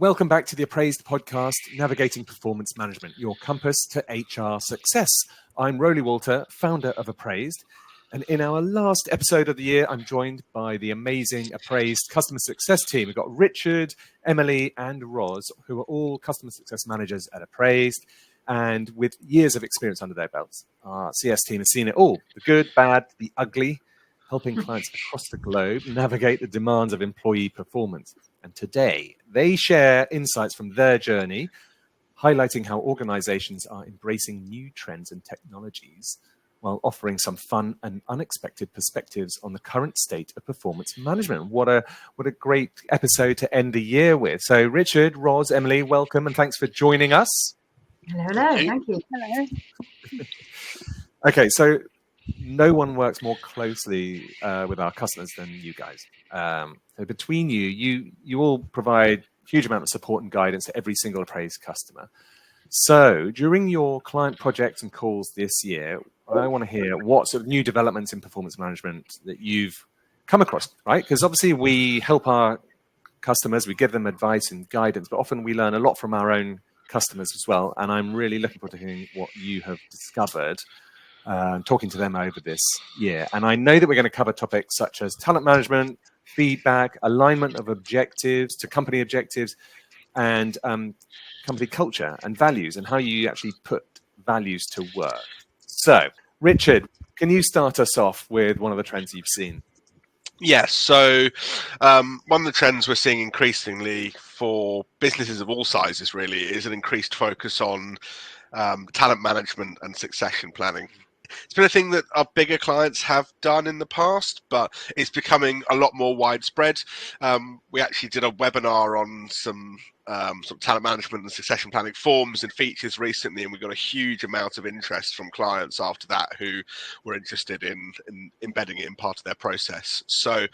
Welcome back to the Appraisd podcast, Navigating Performance Management, your compass to HR success. I'm Roly Walter, founder of Appraisd. And in our last episode of the year, I'm joined by the amazing Appraisd Customer Success team. We've got Richard, Emily, and Roz, who are all customer success managers at Appraisd and with years of experience under their belts. Our CS team has seen it all, the good, bad, the ugly, helping clients across the globe navigate the demands of employee performance. And today, they share insights from their journey, highlighting how organizations are embracing new trends and technologies while offering some fun and unexpected perspectives on the current state of performance management. What a great episode to end the year with. So Richard, Roz, Emily, welcome and thanks for joining us. Hello, thank you. Hello. Okay, so no one works more closely with our customers than you guys. So between you all provide a huge amount of support and guidance to every single Appraisd customer. So during your client projects and calls this year, I want to hear what sort of new developments in performance management that you've come across, right? Because obviously we help our customers, we give them advice and guidance, but often we learn a lot from our own customers as well. And I'm really looking forward to hearing what you have discovered talking to them over this year. And I know that we're going to cover topics such as talent management, feedback, alignment of objectives to company objectives, and company culture and values, and how you actually put values to work. So, Richard, can you start us off with one of the trends you've seen? Yes. So one of the trends we're seeing increasingly for businesses of all sizes really is an increased focus on talent management and succession planning. It's been a thing that our bigger clients have done in the past, but it's becoming a lot more widespread. We actually did a webinar on some sort of talent management and succession planning forms and features recently, and we got a huge amount of interest from clients after that who were interested in embedding it in part of their process. So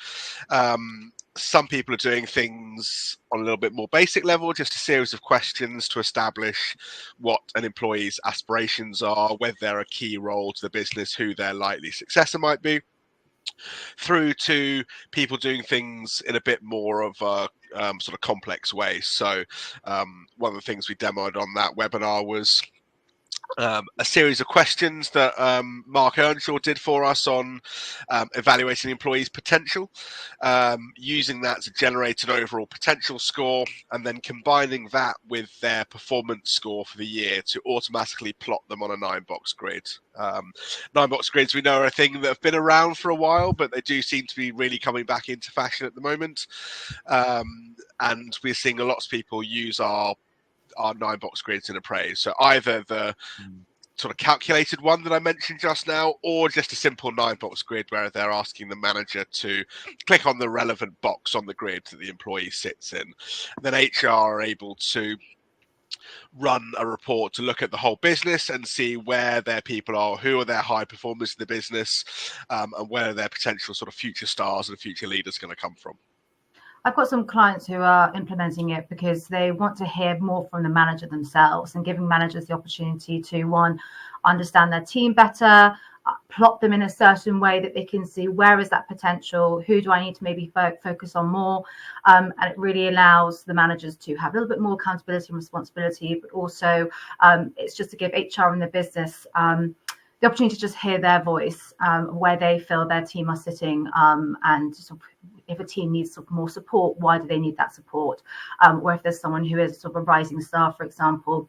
some people are doing things on a little bit more basic level, just a series of questions to establish what an employee's aspirations are, whether they're a key role to the business, who their likely successor might be, through to people doing things in a bit more of a sort of complex way. So one of the things we demoed on that webinar was a series of questions that Mark Earnshaw did for us on evaluating employees' potential, using that to generate an overall potential score, and then combining that with their performance score for the year to automatically plot them on a 9-box grid. 9-box grids we know are a thing that have been around for a while, but they do seem to be really coming back into fashion at the moment. And we're seeing lots of people use our 9-box grids in Appraisd. So either the sort of calculated one that I mentioned just now, or just a simple 9-box grid where they're asking the manager to click on the relevant box on the grid that the employee sits in. And then HR are able to run a report to look at the whole business and see where their people are, who are their high performers in the business, and where their potential sort of future stars and future leaders going to come from. I've got some clients who are implementing it because they want to hear more from the manager themselves, and giving managers the opportunity to, one, understand their team better, plot them in a certain way that they can see where is that potential, who do I need to maybe focus on more, and it really allows the managers to have a little bit more accountability and responsibility, but also it's just to give HR and the business the opportunity to just hear their voice, where they feel their team are sitting, and sort of, if a team needs sort of more support, why do they need that support? Or if there's someone who is sort of a rising star, for example,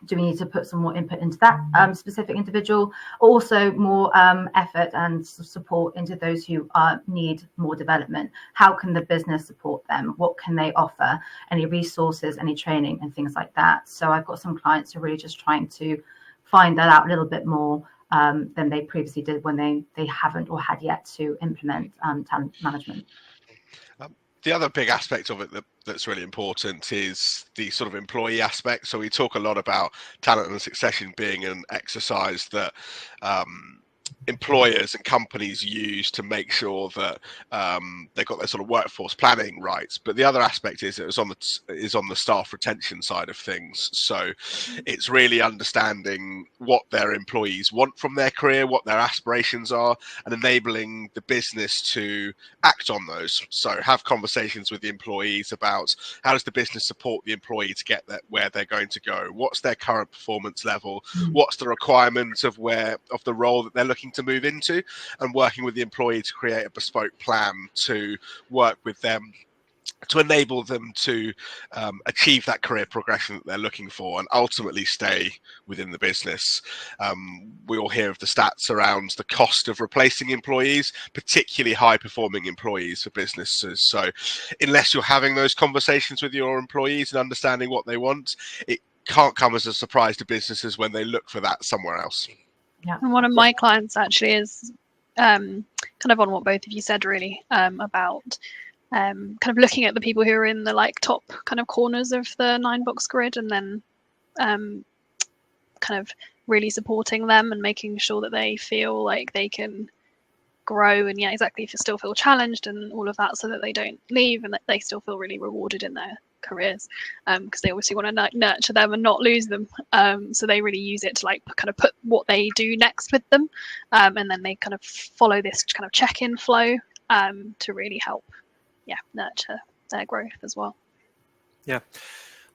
do we need to put some more input into that specific individual? Also more effort and support into those who need more development. How can the business support them? What can they offer? Any resources, any training and things like that. So I've got some clients who are really just trying to find that out a little bit more than they previously did when they haven't or had yet to implement talent management. The other big aspect of it that's really important is the sort of employee aspect. So we talk a lot about talent and succession being an exercise that employers and companies use to make sure that they've got their sort of workforce planning right. But the other aspect is on the staff retention side of things. So it's really understanding what their employees want from their career, what their aspirations are, and enabling the business to act on those. So have conversations with the employees about how does the business support the employee to get where they're going to go, what's their current performance level, what's the requirements of the role that they're looking to move into, and working with the employee to create a bespoke plan to work with them to enable them to achieve that career progression that they're looking for and ultimately stay within the business. We all hear of the stats around the cost of replacing employees, particularly high performing employees for businesses. So unless you're having those conversations with your employees and understanding what they want, it can't come as a surprise to businesses when they look for that somewhere else. Yeah. And one of my clients actually is kind of on what both of you said, really, about kind of looking at the people who are in the like top kind of corners of the 9-box grid, and then kind of really supporting them and making sure that they feel like they can grow and still feel challenged and all of that, so that they don't leave and that they still feel really rewarded in their careers, because they obviously want to nurture them and not lose them, so they really use it to like kind of put what they do next with them, and then they kind of follow this kind of check-in flow to really help nurture their growth as well.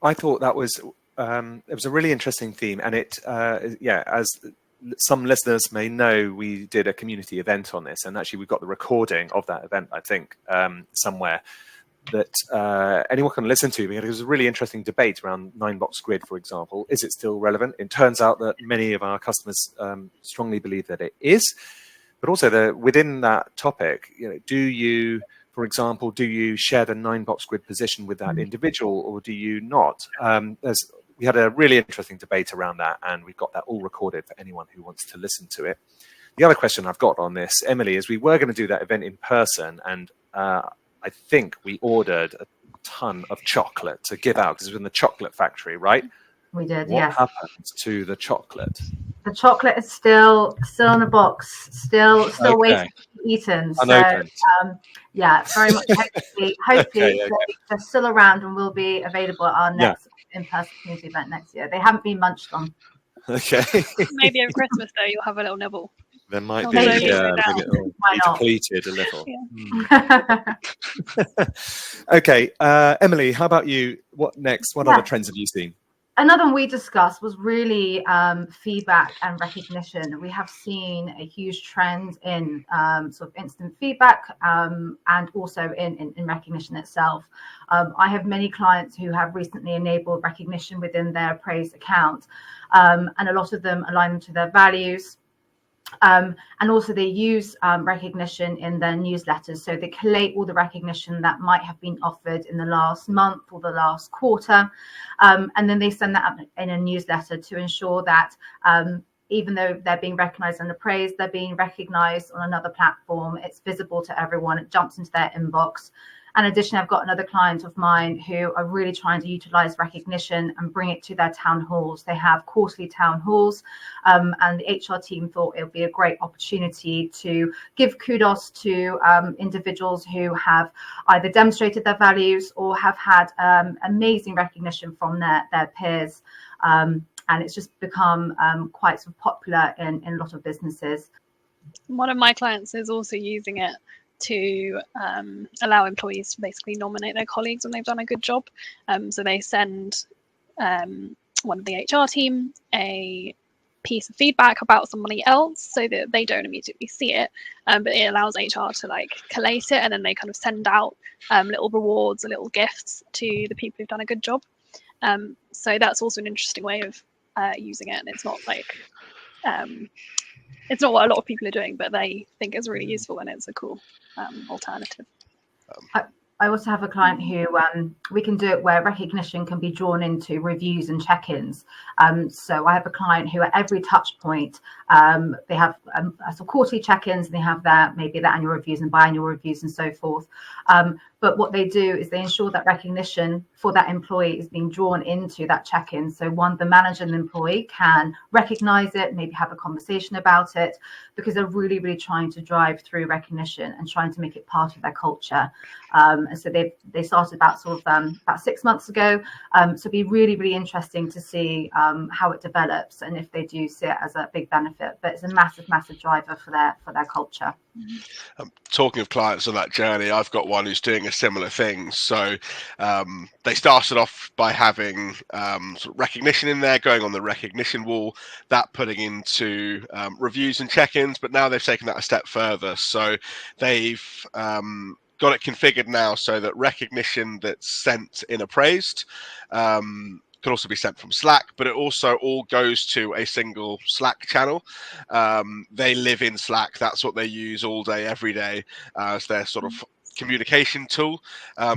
I thought that was it was a really interesting theme, and it as some listeners may know, we did a community event on this, and actually we've got the recording of that event, I think, somewhere, that anyone can listen to, because it was a really interesting debate around 9-box grid, for example. Is it still relevant? It turns out that many of our customers strongly believe that it is, but also within that topic, for example, do you share the 9-box grid position with that individual, or do you not? We had a really interesting debate around that, and we've got that all recorded for anyone who wants to listen to it. The other question I've got on this, Emily, is we were going to do that event in person, and I think we ordered a ton of chocolate to give out, because it was in the chocolate factory, right? We did, What yes. happened to the chocolate? The chocolate is still in a box, still Okay. waiting to be eaten. Unopened. So, very much hopefully Okay. they're still around and will be available at our next in-person community event next year. They haven't been munched on. Okay. Maybe over Christmas though, you'll have a little nibble. There might Or be, maybe Why not? depleted a little. Okay, Emily, how about you? What next? What other trends have you seen? Another one we discussed was really feedback and recognition. We have seen a huge trend in sort of instant feedback and also in recognition itself. I have many clients who have recently enabled recognition within their Appraisd account, and a lot of them align them to their values. And also they use recognition in their newsletters. So they collate all the recognition that might have been offered in the last month or the last quarter. And then they send that out in a newsletter to ensure that even though they're being recognized and appraised, they're being recognized on another platform. It's visible to everyone. It jumps into their inbox. And additionally, I've got another client of mine who are really trying to utilize recognition and bring it to their town halls. They have quarterly town halls, and the HR team thought it would be a great opportunity to give kudos to individuals who have either demonstrated their values or have had amazing recognition from their peers. And it's just become quite sort of popular in a lot of businesses. One of my clients is also using it to allow employees to basically nominate their colleagues when they've done a good job. So they send one of the HR team a piece of feedback about somebody else so that they don't immediately see it, but it allows HR to like collate it, and then they kind of send out little rewards or little gifts to the people who've done a good job. So that's also an interesting way of using it, and it's not like it's not what a lot of people are doing, but they think it's really useful and it's a cool alternative. I also have a client who we can do it where recognition can be drawn into reviews and check-ins. So I have a client who at every touch point, they have so quarterly check-ins, and they have maybe their annual reviews and biannual reviews and so forth. But what they do is they ensure that recognition for that employee is being drawn into that check-in. So the manager and the employee can recognize it, maybe have a conversation about it, because they're really, really trying to drive through recognition and trying to make it part of their culture. And so they started about 6 months ago. So it'd be really, really interesting to see how it develops and if they do see it as a big benefit. But it's a massive, massive driver for their culture. Talking of clients on that journey, I've got one who's doing a similar thing. So they started off by having sort of recognition in there, going on the recognition wall, that putting into reviews and check-ins, but now they've taken that a step further. So they've got it configured now so that recognition that's sent in Appraisd can also be sent from Slack, but it also all goes to a single Slack channel. They live in Slack. That's what they use all day, every day as their sort of communication tool.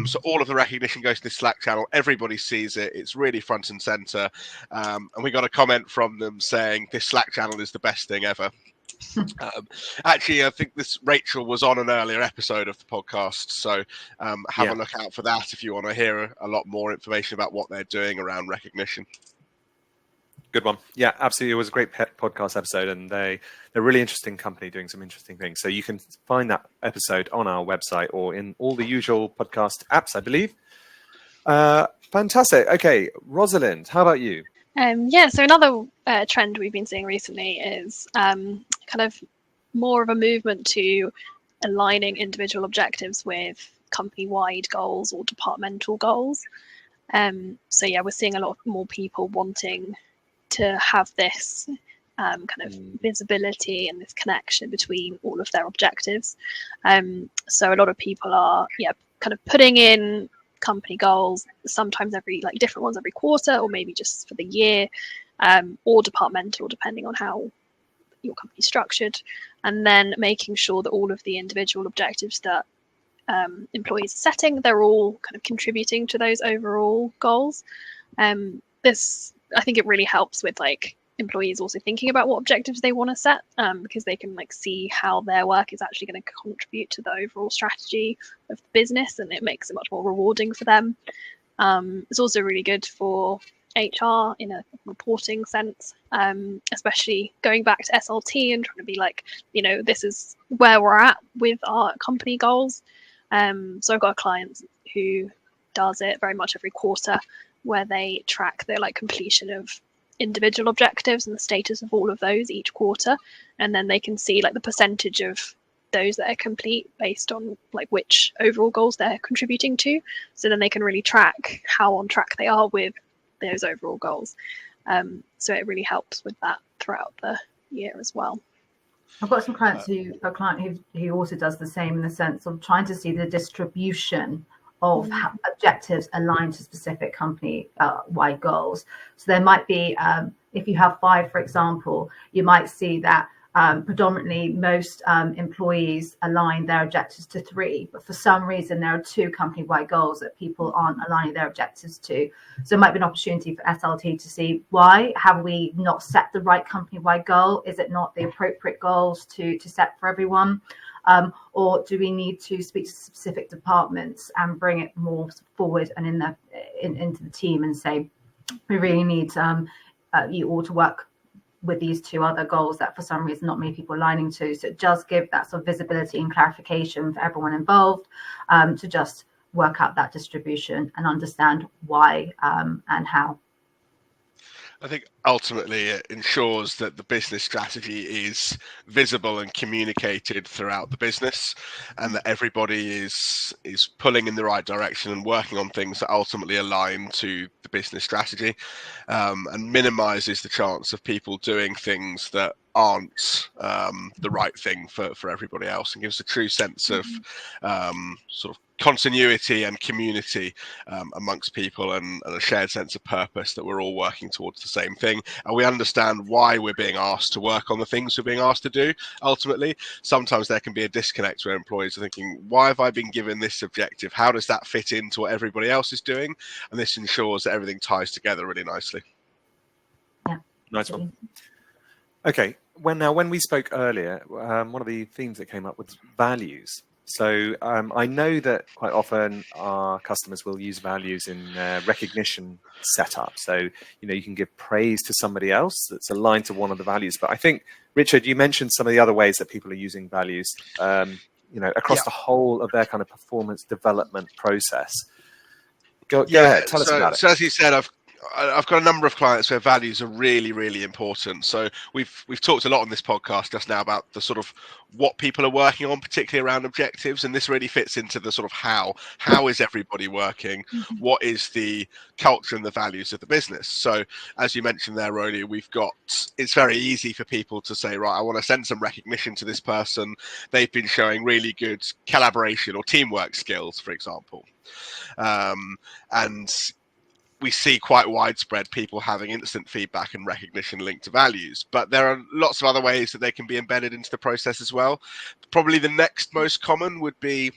So all of the recognition goes to this Slack channel. Everybody sees it. It's really front and center. And we got a comment from them saying this Slack channel is the best thing ever. Actually, I think Rachel was on an earlier episode of the podcast, so have a look out for that if you want to hear a lot more information about what they're doing around recognition. Good one. Yeah, absolutely. It was a great podcast episode, and they're a really interesting company doing some interesting things. So you can find that episode on our website or in all the usual podcast apps, I believe. Fantastic. Okay, Rosalind, how about you? So another trend we've been seeing recently is kind of more of a movement to aligning individual objectives with company-wide goals or departmental goals. So yeah, we're seeing a lot more people wanting to have this kind of visibility and this connection between all of their objectives. So a lot of people are kind of putting in company goals, sometimes different ones every quarter, or maybe just for the year, or departmental, depending on how your company's structured, and then making sure that all of the individual objectives that employees are setting, they're all kind of contributing to those overall goals. This, I think it really helps with employees also thinking about what objectives they want to set, because they can see how their work is actually going to contribute to the overall strategy of the business, and it makes it much more rewarding for them. It's also really good for HR in a reporting sense, especially going back to SLT and trying to be this is where we're at with our company goals. So I've got a client who does it very much every quarter, where they track their completion of individual objectives and the status of all of those each quarter, and then they can see the percentage of those that are complete based on which overall goals they're contributing to, so then they can really track how on track they are with those overall goals. So it really helps with that throughout the year as well. I've got some clients who also does the same, in the sense of trying to see the distribution of objectives aligned to specific company wide goals. So there might be, if you have 5, for example, you might see that predominantly most employees align their objectives to 3, but for some reason there are 2 company-wide goals that people aren't aligning their objectives to. So it might be an opportunity for SLT to see, why have we not set the right company-wide goal? Is it not the appropriate goals to set for everyone? Or do we need to speak to specific departments and bring it more forward and into the team and say, we really need you all to work with these 2 other goals that for some reason not many people are aligning to. So it does give that sort of visibility and clarification for everyone involved, to just work out that distribution and understand why and how. I think ultimately it ensures that the business strategy is visible and communicated throughout the business, and that everybody is pulling in the right direction and working on things that ultimately align to the business strategy, and minimizes the chance of people doing things that aren't the right thing for everybody else, and gives a true sense of sort of continuity and community amongst people, and a shared sense of purpose that we're all working towards the same thing, and we understand why we're being asked to work on the things we're being asked to do. Ultimately, sometimes there can be a disconnect where employees are thinking, why have I been given this objective? How does that fit into what everybody else is doing? And this ensures that everything ties together really nicely. Yeah, nice one. Okay, when we spoke earlier, one of the themes that came up was values. So I know that quite often our customers will use values in recognition setup. So, you can give praise to somebody else that's aligned to one of the values. But I think, Richard, you mentioned some of the other ways that people are using values, across the whole of their kind of performance development process. Go ahead, tell us about it. So as you said, I've got a number of clients where values are really, really important. So we've talked a lot on this podcast just now about the sort of what people are working on, particularly around objectives, and this really fits into the sort of how is everybody working, what is the culture and the values of the business. So as you mentioned there, Roly, it's very easy for people to say, right, I want to send some recognition to this person. They've been showing really good collaboration or teamwork skills, for example. And we see quite widespread people having instant feedback and recognition linked to values, but there are lots of other ways that they can be embedded into the process as well. Probably the next most common would be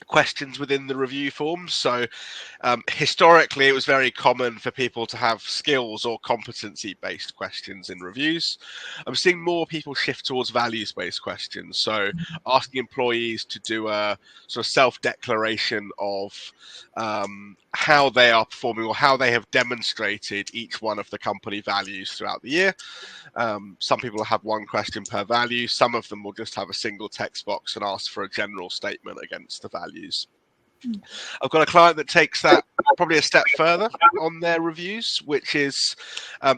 questions within the review forms. So historically, it was very common for people to have skills or competency-based questions in reviews. I'm seeing more people shift towards values-based questions. So asking employees to do a sort of self-declaration of how they are performing or how they have demonstrated each one of the company values throughout the year. Some people have one question per value. Some of them will just have a single text box and ask for a general statement against the values. I've got a client that takes that probably a step further on their reviews, which is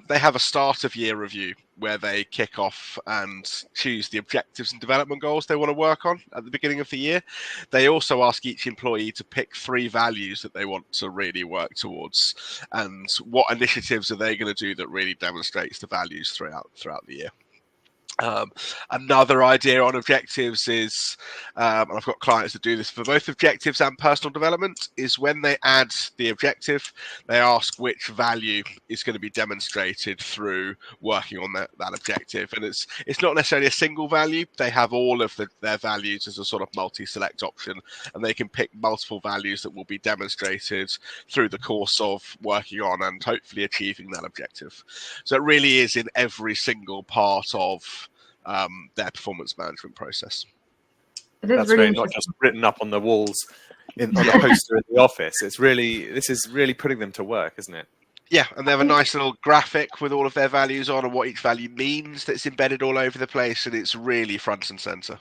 they have a start of year review where they kick off and choose the objectives and development goals they want to work on at the beginning of the year. They also ask each employee to pick 3 values that they want to really work towards, and what initiatives are they going to do that really demonstrates the values throughout the year. Another idea on objectives is, and I've got clients that do this for both objectives and personal development, is when they add the objective, they ask which value is going to be demonstrated through working on that objective. And it's not necessarily a single value. They have all of their values as a sort of multi-select option, and they can pick multiple values that will be demonstrated through the course of working on and hopefully achieving that objective. So it really is in every single part of their performance management process. That's really not just written up on the walls on a poster in the office. This is really putting them to work, isn't it? Yeah, and they have a nice little graphic with all of their values on and what each value means that's embedded all over the place, and it's really front and center.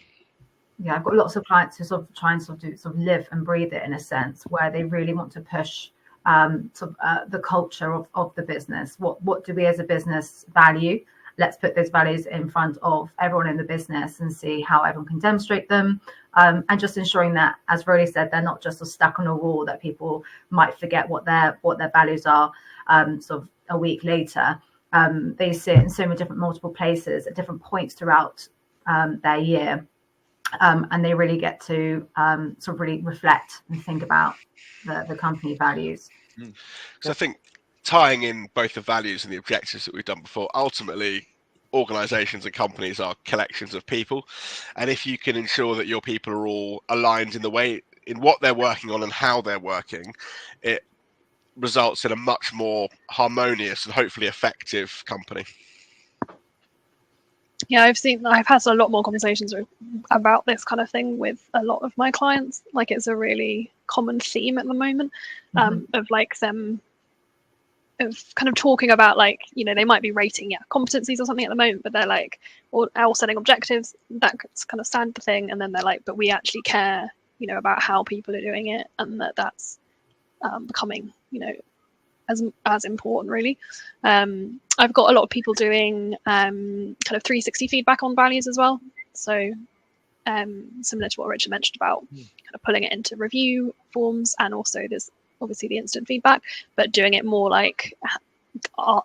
Yeah, I've got lots of clients who sort of try and live and breathe it in a sense, where they really want to push the culture of the business. What do we as a business value? Let's put those values in front of everyone in the business and see how everyone can demonstrate them. And just ensuring that, as Roly said, they're not just stuck on a wall, that people might forget what their values are sort of a week later. They sit in so many different multiple places at different points throughout their year. And they really get to sort of really reflect and think about the company values. So I think tying in both the values and the objectives that we've done before, ultimately organizations and companies are collections of people, and if you can ensure that your people are all aligned in what they're working on and how they're working, it results in a much more harmonious and hopefully effective company. Yeah, I've had a lot more conversations about this kind of thing with a lot of my clients. Like, it's a really common theme at the moment of like them of kind of talking about, like, they might be rating competencies or something at the moment, but they're like, or setting objectives, that's kind of standard thing, and then they're like, but we actually care about how people are doing it, and that's becoming as important, really. I've got a lot of people doing kind of 360 feedback on values as well, so similar to what Richard mentioned about kind of pulling it into review forms, and also there's obviously the instant feedback, but doing it more like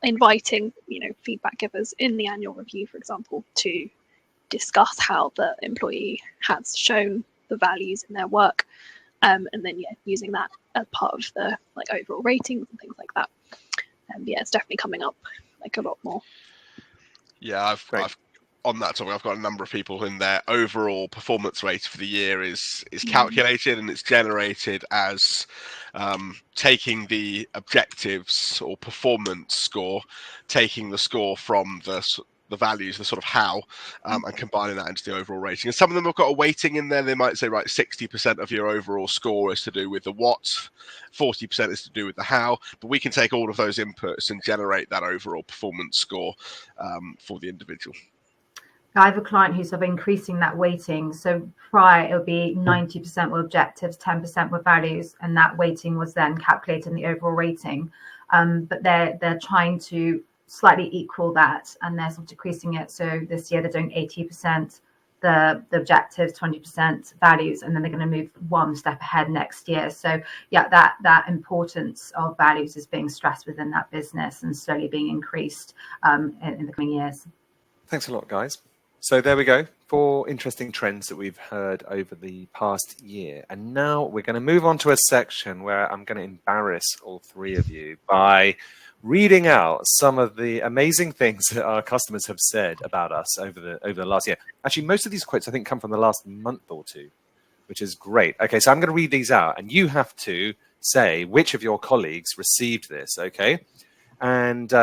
inviting feedback givers in the annual review, for example, to discuss how the employee has shown the values in their work, and then using that as part of the like overall ratings and things like that. It's definitely coming up like a lot more. Yeah, I've on that topic, I've got a number of people in their overall performance rate for the year is calculated, and it's generated as taking the objectives or performance score, taking the score from the the values, the sort of how, and combining that into the overall rating. And some of them have got a weighting in there. They might say, right, 60% of your overall score is to do with the what, 40% is to do with the how, but we can take all of those inputs and generate that overall performance score for the individual. I have a client who's sort of increasing that weighting. So prior, it would be 90% were objectives, 10% were values, and that weighting was then calculated in the overall rating. But they're trying to slightly equal that, and they're sort of decreasing it. So this year they're doing 80% the objectives, 20% values, and then they're going to move one step ahead next year. So yeah, that importance of values is being stressed within that business and slowly being increased in the coming years. Thanks a lot, guys. So there we go, 4 interesting trends that we've heard over the past year. And now we're going to move on to a section where I'm going to embarrass all 3 of you by reading out some of the amazing things that our customers have said about us over the last year. Actually, most of these quotes, I think, come from the last month or 2, which is great. Okay, so I'm going to read these out, and you have to say which of your colleagues received this, okay? And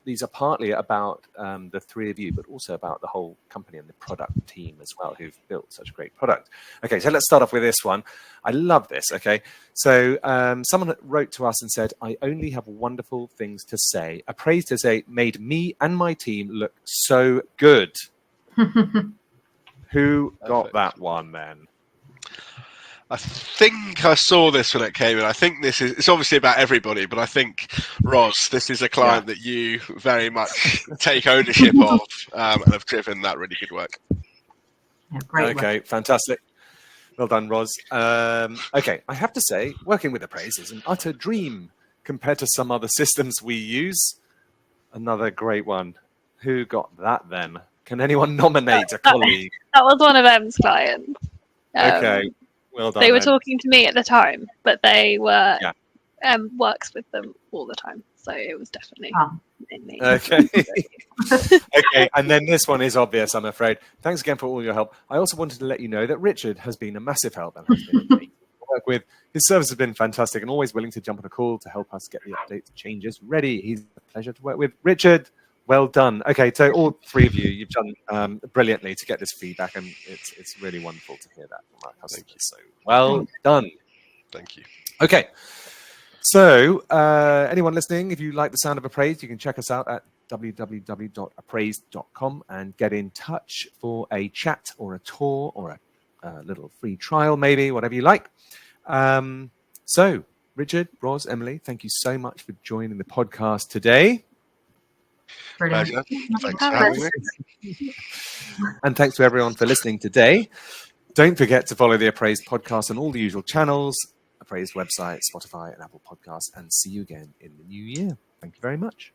these are partly about the 3 of you, but also about the whole company and the product team as well, who've built such a great product. Okay, so let's start off with this one. I love this, okay? So someone wrote to us and said, I only have wonderful things to say. Appraisd has made me and my team look so good. Who got that one then? I think I saw this when it came in. I think it's obviously about everybody, but I think, Ros, this is a client that you very much take ownership of and have driven that really good work. Yeah, great work. Fantastic. Well done, Ros. Okay, I have to say, working with Appraisd is an utter dream compared to some other systems we use. Another great one. Who got that then? Can anyone nominate a colleague? That was one of Em's clients. Okay. Well done, they were then. talking to me at the time, but they were works with them all the time, so it was definitely me. Okay. Okay, and then this one is obvious, I'm afraid. Thanks again for all your help. I also wanted to let you know that Richard has been a massive help and has been amazing to work with. His service has been fantastic and always willing to jump on a call to help us get the updates, changes ready. He's a pleasure to work with. Richard, well done. Okay, so all 3 of you, you've done brilliantly to get this feedback, and it's really wonderful to hear that from our customers. So well done. Thank you. Okay, so anyone listening, if you like the sound of Appraisd, you can check us out at www.appraisd.com and get in touch for a chat or a tour or a little free trial, maybe, whatever you like. So Richard, Ros, Emily, thank you so much for joining the podcast today. Brilliant. Thanks for having me. And thanks to everyone for listening today. Don't forget to follow the Appraisd podcast on all the usual channels, Appraisd website, Spotify, and Apple Podcasts, and see you again in the new year. Thank you very much.